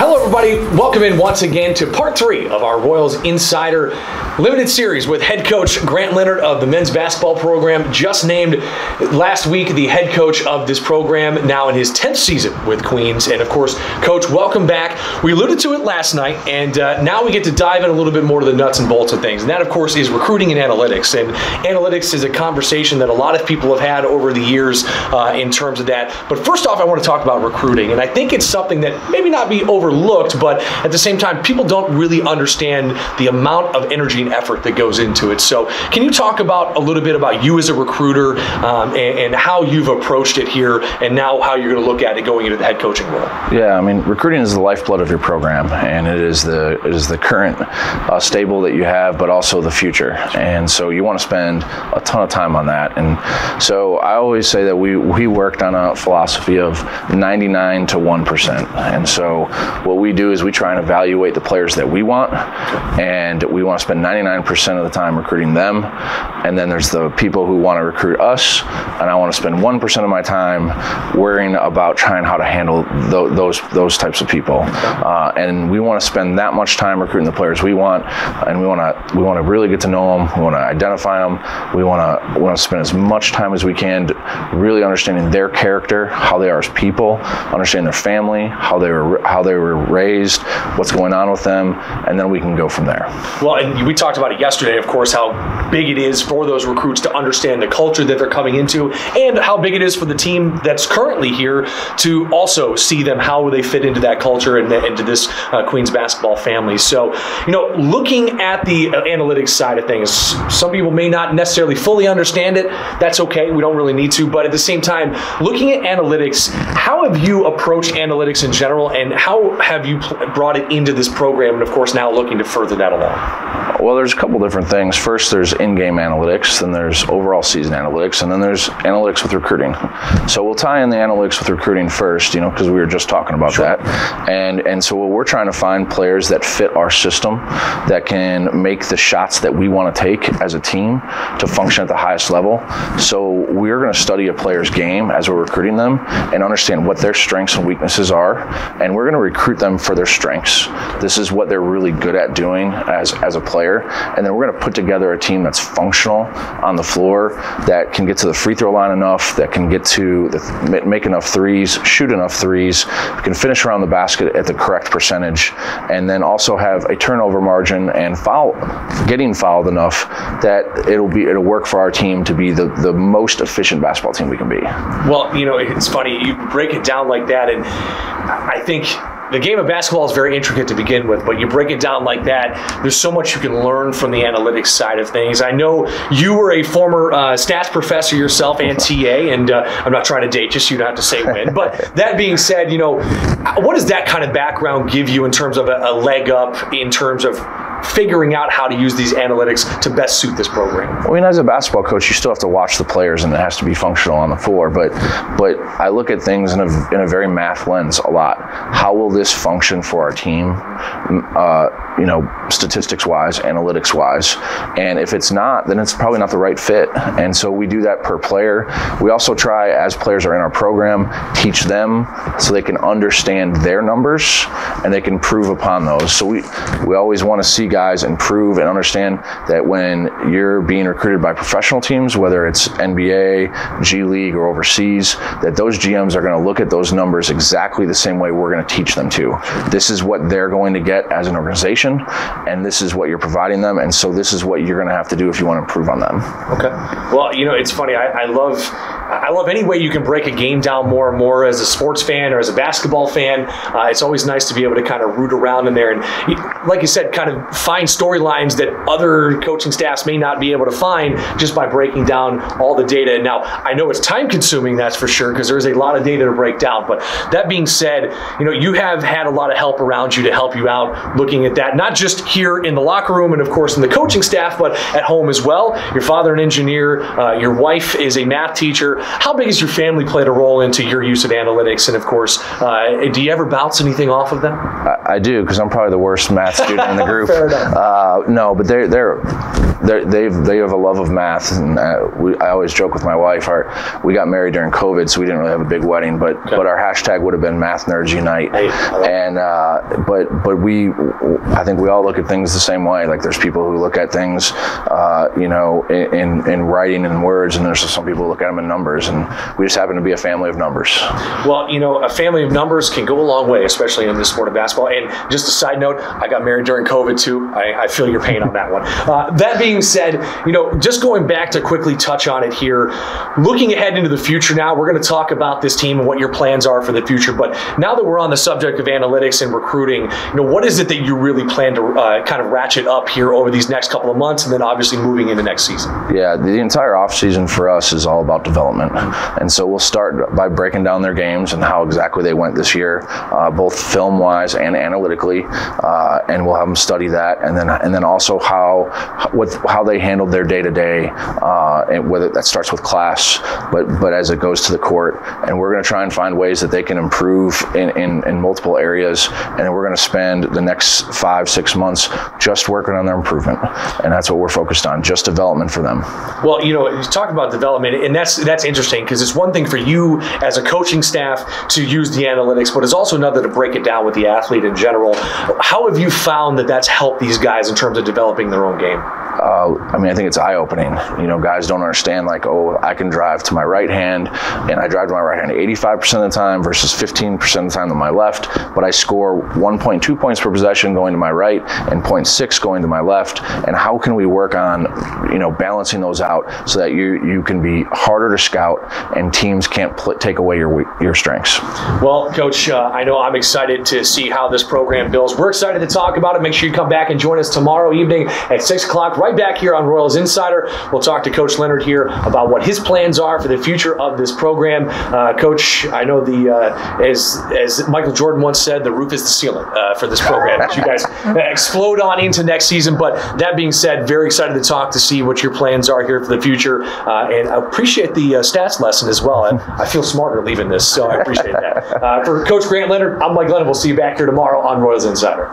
Hello everybody, welcome in once again to part 3 of our Royals Insider Limited Series with head coach Grant Leonard of the men's basketball program, just named last week the head coach of this program, now in his 10th season with Queens. And of course, Coach, welcome back. We alluded to it last night, and now we get to dive in a little bit more to the nuts and bolts of things. And that, of course, is recruiting and analytics. And analytics is a conversation that a lot of people have had over the years in terms of that. But first off, I want to talk about recruiting. And I think it's something that maybe not be overlooked, but at the same time, people don't really understand the amount of energy and effort that goes into it. So can you talk about a little bit about you as a recruiter and how you've approached it here, and now how you're going to look at it going into the head coaching role? Yeah, I mean, recruiting is the lifeblood of your program, and it is the current stable that you have, but also the future. And so you want to spend a ton of time on that. And so I always say that we worked on a philosophy of 99 to 1%. And so what we do is we try and evaluate the players that we want, and we want to spend 99% of the time recruiting them. And then there's the people who want to recruit us, and I want to spend 1% of my time worrying about trying how to handle those types of people. And we want to spend that much time recruiting the players we want, and we want to really get to know them. We want to identify them. We want to spend as much time as we can really understanding their character, how they are as people, understanding their family, how they were raised, what's going on with them, and then we can go from there. Well, and we talked about it yesterday, of course, how big it is for those recruits to understand the culture that they're coming into, and how big it is for the team that's currently here to also see them, how they fit into that culture and into this Queens basketball family. So, looking at the analytics side of things, some people may not necessarily fully understand it. That's okay. We don't really need to. But at the same time, looking at analytics, how have you approached analytics in general, and how have you brought it into this program, and of course now looking to further that along? Well, there's a couple different things. First, there's in-game analytics, then there's overall season analytics, and then there's analytics with recruiting. So we'll tie in the analytics with recruiting first, because we were just talking about that. And so we're trying to find players that fit our system, that can make the shots that we want to take as a team to function at the highest level. So we're going to study a player's game as we're recruiting them and understand what their strengths and weaknesses are, and we're going to recruit them for their strengths. This is what they're really good at doing as a player, and then we're going to put together a team that's functional on the floor, that can get to the free throw line enough, that can get to make enough threes, shoot enough threes, can finish around the basket at the correct percentage, and then also have a turnover margin and getting fouled enough that it'll work for our team to be the most efficient basketball team we can be. Well, it's funny, you break it down like that, and I think the game of basketball is very intricate to begin with, but you break it down like that, there's so much you can learn from the analytics side of things. I know you were a former stats professor yourself and TA, and I'm not trying to date you, so you don't have to say when. But that being said, what does that kind of background give you in terms of a leg up in terms of figuring out how to use these analytics to best suit this program? I mean, as a basketball coach, you still have to watch the players, and it has to be functional on the floor. But I look at things in a very math lens a lot. How will this function for our team, statistics-wise, analytics-wise? And if it's not, then it's probably not the right fit. And so we do that per player. We also try, as players are in our program, teach them so they can understand their numbers and they can improve upon those. So we always want to see guys improve and understand that when you're being recruited by professional teams, whether it's NBA, G League, or overseas, that those GMs are going to look at those numbers exactly the same way we're going to teach them to. This is what they're going to get as an organization, and this is what you're providing them, and so this is what you're going to have to do if you want to improve on them. Okay. Well, it's funny. I love any way you can break a game down more and more as a sports fan or as a basketball fan. It's always nice to be able to kind of root around in there and, like you said, kind of find storylines that other coaching staffs may not be able to find just by breaking down all the data. Now, I know it's time consuming, that's for sure, because there's a lot of data to break down. But that being said, you have had a lot of help around you to help you out looking at that, not just here in the locker room and, of course, in the coaching staff, but at home as well. Your father, an engineer, your wife is a math teacher. here. How big has your family played a role into your use of analytics? And of course, do you ever bounce anything off of them? I do, because I'm probably the worst math student in the group. Fair enough. No, but they have a love of math, and I always joke with my wife. We got married during COVID, so we didn't really have a big wedding, but our hashtag would have been Math Nerds Unite. And but I think we all look at things the same way. Like there's people who look at things, in writing and words, and there's some people who look at them in numbers, and we just happen to be a family of numbers. Well, a family of numbers can go a long way, especially in this sport of basketball. And just a side note, I got married during COVID too. I feel your pain on that one. That being said, just going back to quickly touch on it here, looking ahead into the future now, we're going to talk about this team and what your plans are for the future. But now that we're on the subject of analytics and recruiting, what is it that you really plan to kind of ratchet up here over these next couple of months, and then obviously moving into next season? Yeah, the entire offseason for us is all about development. And so we'll start by breaking down their games and how exactly they went this year, both film-wise and analytically, and we'll have them study that, and then also how they handled their day-to-day, and whether that starts with class, but as it goes to the court. And we're going to try and find ways that they can improve in multiple areas, and we're going to spend the next 5-6 months just working on their improvement, and that's what we're focused on, just development for them. Well, you talk about development, and that's interesting, because it's one thing for you as a coaching staff to use the analytics, but it's also another to break it down with the athlete in general. How have you found that that's helped these guys in terms of developing their own game? I think it's eye-opening. Guys don't understand, like, oh, I can drive to my right hand, and I drive to my right hand 85% of the time versus 15% of the time to my left, but I score 1.2 points per possession going to my right and 0.6 going to my left. And how can we work on, balancing those out so that you can be harder to scout and teams can't take away your strengths? Well, Coach, I know I'm excited to see how this program builds. We're excited to talk about it. Make sure you come back and join us tomorrow evening at 6 o'clock, right back here on Royals Insider. We'll talk to Coach Leonard here about what his plans are for the future of this program. Coach, I know as Michael Jordan once said, the roof is the ceiling for this program that you guys explode on into next season. But that being said, very excited to talk to see what your plans are here for the future. And I appreciate the stats lesson as well. I feel smarter leaving this, so I appreciate that. For Coach Grant Leonard, I'm Mike Leonard. We'll see you back here tomorrow on Royals Insider.